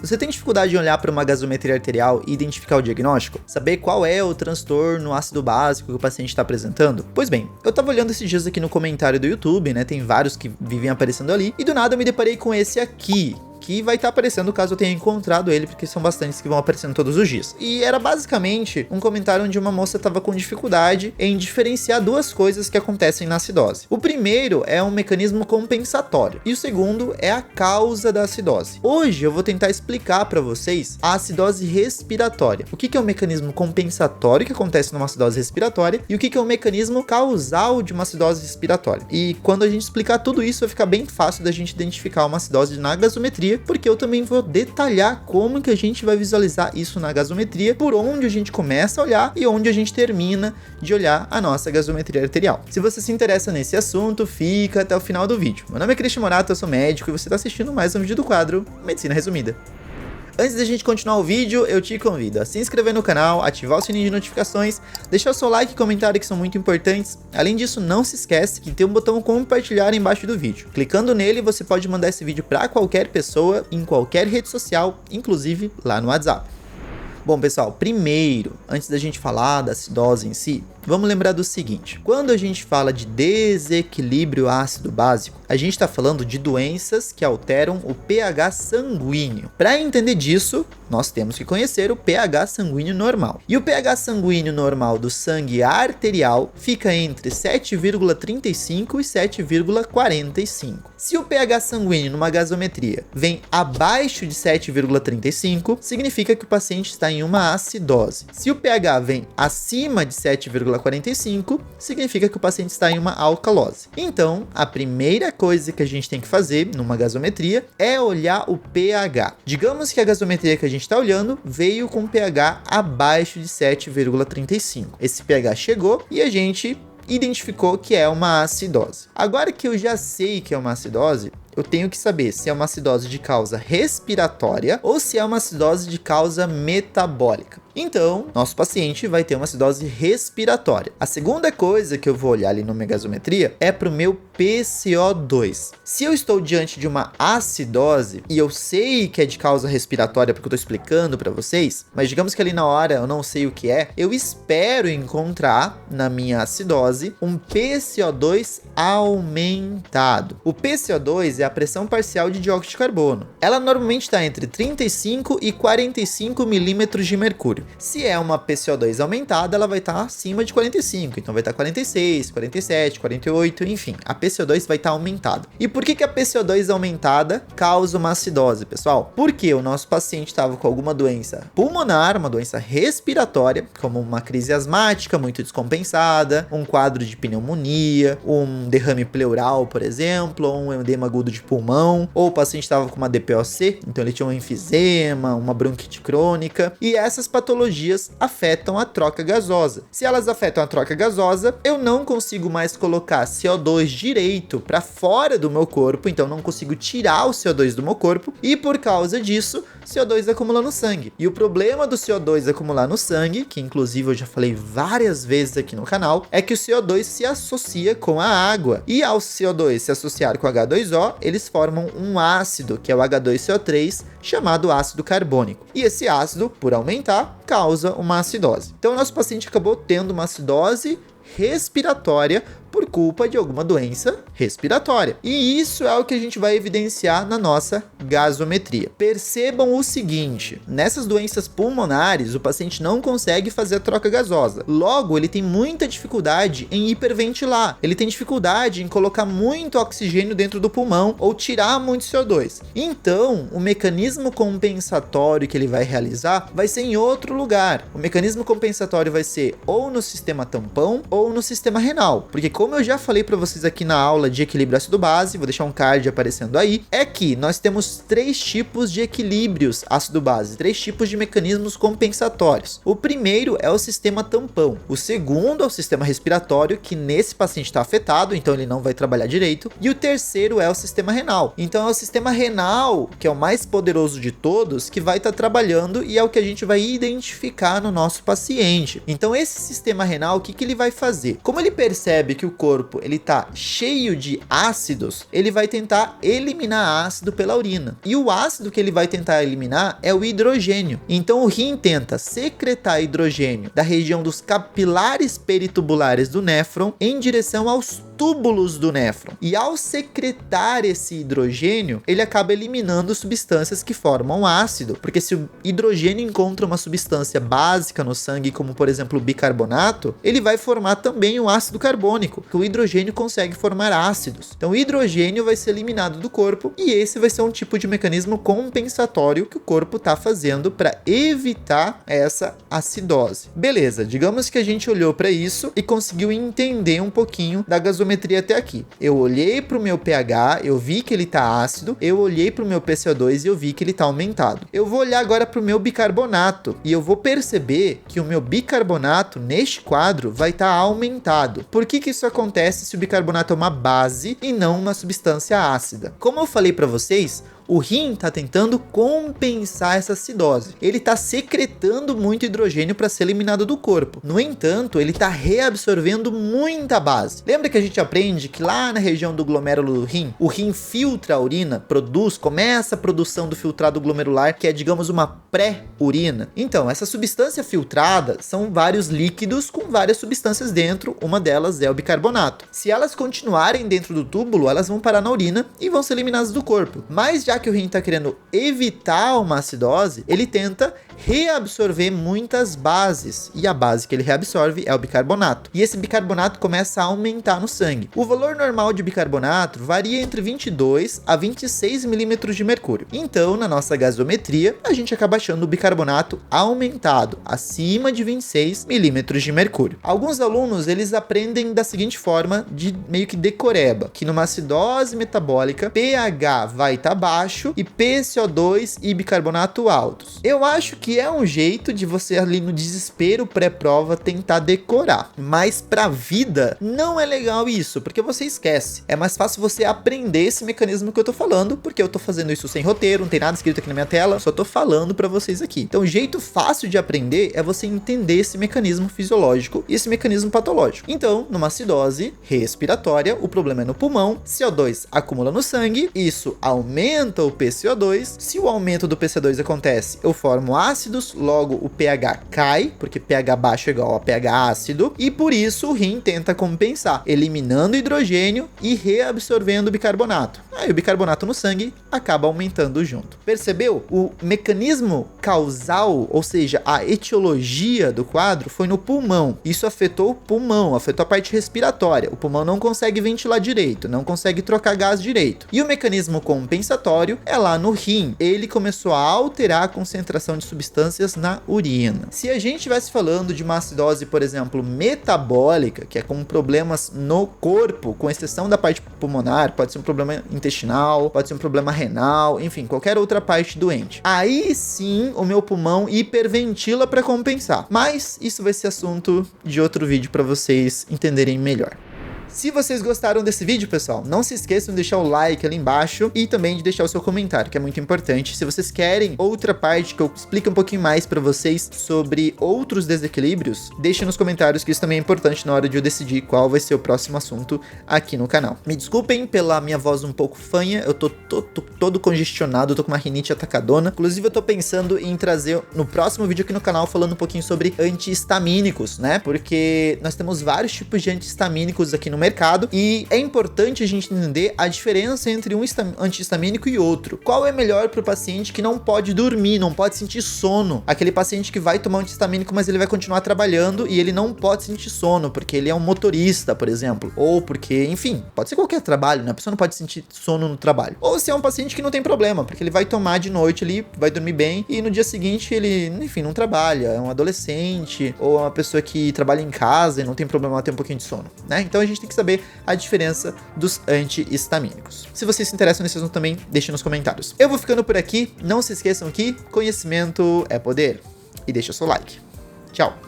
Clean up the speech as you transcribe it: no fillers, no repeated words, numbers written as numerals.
Você tem dificuldade em olhar para uma gasometria arterial e identificar o diagnóstico? Saber qual é o transtorno ácido básico que o paciente está apresentando? Pois bem, eu tava olhando esses dias aqui no comentário do YouTube, né? Tem vários que vivem aparecendo ali, e do nada eu me deparei com esse aqui, que vai estar aparecendo caso eu tenha encontrado ele, porque são bastantes que vão aparecendo todos os dias. E era basicamente um comentário onde uma moça estava com dificuldade em diferenciar duas coisas que acontecem na acidose. O primeiro é um mecanismo compensatório e o segundo é a causa da acidose. Hoje eu vou tentar explicar para vocês a acidose respiratória. O que é o mecanismo compensatório que acontece numa acidose respiratória e o que é o mecanismo causal de uma acidose respiratória. E quando a gente explicar tudo isso, vai ficar bem fácil da gente identificar uma acidose na gasometria, porque eu também vou detalhar como que a gente vai visualizar isso na gasometria, por onde a gente começa a olhar e onde a gente termina de olhar a nossa gasometria arterial. Se você se interessa nesse assunto, fica até o final do vídeo. Meu nome é Christian Morato, eu sou médico e você está assistindo mais um vídeo do quadro Medicina Resumida. Antes da gente continuar o vídeo, eu te convido a se inscrever no canal, ativar o sininho de notificações, deixar o seu like e comentário que são muito importantes. Além disso, não se esquece que tem um botão compartilhar embaixo do vídeo. Clicando nele, você pode mandar esse vídeo para qualquer pessoa, em qualquer rede social, inclusive lá no WhatsApp. Bom, pessoal, primeiro, antes da gente falar da acidose em si, vamos lembrar do seguinte: quando a gente fala de desequilíbrio ácido básico, a gente está falando de doenças que alteram o pH sanguíneo. Para entender disso, nós temos que conhecer o pH sanguíneo normal. E o pH sanguíneo normal do sangue arterial fica entre 7,35 e 7,45. Se o pH sanguíneo numa gasometria vem abaixo de 7,35, significa que o paciente está em uma acidose. Se o pH vem acima de 7,45, significa que o paciente está em uma alcalose. Então, a primeira coisa que a gente tem que fazer numa gasometria é olhar o pH. Digamos que a gasometria que a gente está olhando veio com pH abaixo de 7,35. Esse pH chegou e a gente identificou que é uma acidose. Agora que eu já sei que é uma acidose, eu tenho que saber se é uma acidose de causa respiratória ou se é uma acidose de causa metabólica. Então, nosso paciente vai ter uma acidose respiratória. A segunda coisa que eu vou olhar ali na minha gasometria é para o meu PCO2. Se eu estou diante de uma acidose e eu sei que é de causa respiratória porque eu estou explicando para vocês, mas digamos que ali na hora eu não sei o que é, eu espero encontrar na minha acidose um PCO2 aumentado. O PCO2 é a pressão parcial de dióxido de carbono. Ela normalmente está entre 35 e 45 milímetros de mercúrio. Se é uma PCO2 aumentada, ela vai estar acima de 45, então vai estar 46, 47, 48, enfim, a PCO2 vai estar aumentada. E por que a PCO2 aumentada causa uma acidose, pessoal? Porque o nosso paciente estava com alguma doença pulmonar, uma doença respiratória, como uma crise asmática muito descompensada, um quadro de pneumonia, um derrame pleural, por exemplo, ou um edema agudo de pulmão, ou o paciente estava com uma DPOC, então ele tinha um enfisema, uma bronquite crônica, e essas patologias afetam a troca gasosa. Se elas afetam a troca gasosa, eu não consigo mais colocar CO2 direito para fora do meu corpo, então não consigo tirar o CO2 do meu corpo, e por causa disso, CO2 acumula no sangue. E o problema do CO2 acumular no sangue, que inclusive eu já falei várias vezes aqui no canal, é que o CO2 se associa com a água. E ao CO2 se associar com H2O, eles formam um ácido, que é o H2CO3, chamado ácido carbônico. E esse ácido, por aumentar, causa uma acidose. Então o nosso paciente acabou tendo uma acidose respiratória por culpa de alguma doença respiratória. E isso é o que a gente vai evidenciar na nossa gasometria. Percebam o seguinte: nessas doenças pulmonares, o paciente não consegue fazer a troca gasosa. Logo, ele tem muita dificuldade em hiperventilar. Ele tem dificuldade em colocar muito oxigênio dentro do pulmão ou tirar muito CO2. Então, o mecanismo compensatório que ele vai realizar vai ser em outro lugar. O mecanismo compensatório vai ser ou no sistema tampão ou no sistema renal. Porque como eu já falei para vocês aqui na aula de equilíbrio ácido-base, vou deixar um card aparecendo aí, é que nós temos 3 tipos de equilíbrios ácido-base, 3 tipos de mecanismos compensatórios. O primeiro é o sistema tampão, o segundo é o sistema respiratório, que nesse paciente está afetado, então ele não vai trabalhar direito, e o terceiro é o sistema renal. Então é o sistema renal, que é o mais poderoso de todos, que vai estar trabalhando e é o que a gente vai identificar no nosso paciente. Então esse sistema renal, o que ele vai fazer? Como ele percebe que o corpo corpo ele tá cheio de ácidos, ele vai tentar eliminar ácido pela urina. E o ácido que ele vai tentar eliminar é o hidrogênio. Então o rim tenta secretar hidrogênio da região dos capilares peritubulares do néfron em direção aos túbulos do néfron. E ao secretar esse hidrogênio, ele acaba eliminando substâncias que formam ácido, porque se o hidrogênio encontra uma substância básica no sangue, como por exemplo o bicarbonato, ele vai formar também o ácido carbônico, que o hidrogênio consegue formar ácidos. Então o hidrogênio vai ser eliminado do corpo e esse vai ser um tipo de mecanismo compensatório que o corpo está fazendo para evitar essa acidose. Beleza, digamos que a gente olhou para isso e conseguiu entender um pouquinho da gasometria até aqui. Eu olhei para o meu pH, eu vi que ele está ácido, eu olhei para o meu PCO2 e eu vi que ele está aumentado. Eu vou olhar agora para o meu bicarbonato e eu vou perceber que o meu bicarbonato neste quadro vai estar aumentado. Por que isso acontece se o bicarbonato é uma base e não uma substância ácida? Como eu falei para vocês, o rim está tentando compensar essa acidose. Ele está secretando muito hidrogênio para ser eliminado do corpo. No entanto, ele está reabsorvendo muita base. Lembra que a gente aprende que lá na região do glomérulo do rim, o rim filtra a urina, começa a produção do filtrado glomerular, que é, digamos, uma pré-urina. Então, essa substância filtrada são vários líquidos com várias substâncias dentro, uma delas é o bicarbonato. Se elas continuarem dentro do túbulo, elas vão parar na urina e vão ser eliminadas do corpo. Mas já que o rim está querendo evitar uma acidose, ele tenta reabsorver muitas bases, e a base que ele reabsorve é o bicarbonato. E esse bicarbonato começa a aumentar no sangue. O valor normal de bicarbonato varia entre 22 a 26 milímetros de mercúrio. Então, na nossa gasometria, a gente acaba achando o bicarbonato aumentado, acima de 26 milímetros de mercúrio. Alguns alunos, eles aprendem da seguinte forma, de meio que decoreba, que numa acidose metabólica, pH vai estar baixo e PCO2 e bicarbonato altos. Eu acho que é um jeito de você ali no desespero pré-prova tentar decorar, mas pra vida não é legal isso, porque você esquece. É mais fácil você aprender esse mecanismo que eu tô falando, porque eu tô fazendo isso sem roteiro, não tem nada escrito aqui na minha tela, só tô falando pra vocês aqui. Então o jeito fácil de aprender é você entender esse mecanismo fisiológico e esse mecanismo patológico. Então, numa acidose respiratória, o problema é no pulmão, CO2 acumula no sangue, isso aumenta o PCO2. Se o aumento do PCO2 acontece, eu formo ácidos, logo o pH cai, porque pH baixo é igual a pH ácido, e por isso o rim tenta compensar, eliminando o hidrogênio e reabsorvendo o bicarbonato. Aí o bicarbonato no sangue acaba aumentando junto. Percebeu? O mecanismo causal, ou seja, a etiologia do quadro foi no pulmão. Isso afetou o pulmão, afetou a parte respiratória. O pulmão não consegue ventilar direito, não consegue trocar gás direito. E o mecanismo compensatório é lá no rim. Ele começou a alterar a concentração de substâncias na urina. Se a gente estivesse falando de uma acidose, por exemplo, metabólica, que é com problemas no corpo, com exceção da parte pulmonar, pode ser um problema intestinal, pode ser um problema renal, enfim, qualquer outra parte doente. Aí sim, o meu pulmão hiperventila para compensar. Mas isso vai ser assunto de outro vídeo para vocês entenderem melhor. Se vocês gostaram desse vídeo, pessoal, não se esqueçam de deixar o like ali embaixo e também de deixar o seu comentário, que é muito importante. Se vocês querem outra parte que eu explique um pouquinho mais pra vocês sobre outros desequilíbrios, deixem nos comentários, que isso também é importante na hora de eu decidir qual vai ser o próximo assunto aqui no canal. Me desculpem pela minha voz um pouco fanha, eu tô todo congestionado, tô com uma rinite atacadona. Inclusive, eu tô pensando em trazer no próximo vídeo aqui no canal falando um pouquinho sobre antihistamínicos, né? Porque nós temos vários tipos de antihistamínicos aqui no mercado e é importante a gente entender a diferença entre um antihistamínico e outro. Qual é melhor para o paciente que não pode dormir, não pode sentir sono? Aquele paciente que vai tomar um antihistamínico, mas ele vai continuar trabalhando e ele não pode sentir sono, porque ele é um motorista, por exemplo. Ou porque, enfim, pode ser qualquer trabalho, né? A pessoa não pode sentir sono no trabalho. Ou se é um paciente que não tem problema, porque ele vai tomar de noite ali, vai dormir bem e no dia seguinte ele, enfim, não trabalha. É um adolescente ou uma pessoa que trabalha em casa e não tem problema ter um pouquinho de sono, né? Então a gente tem que saber a diferença dos antihistamínicos. Se vocês se interessam nesse assunto também, deixem nos comentários. Eu vou ficando por aqui. Não se esqueçam que conhecimento é poder. E deixa o seu like. Tchau!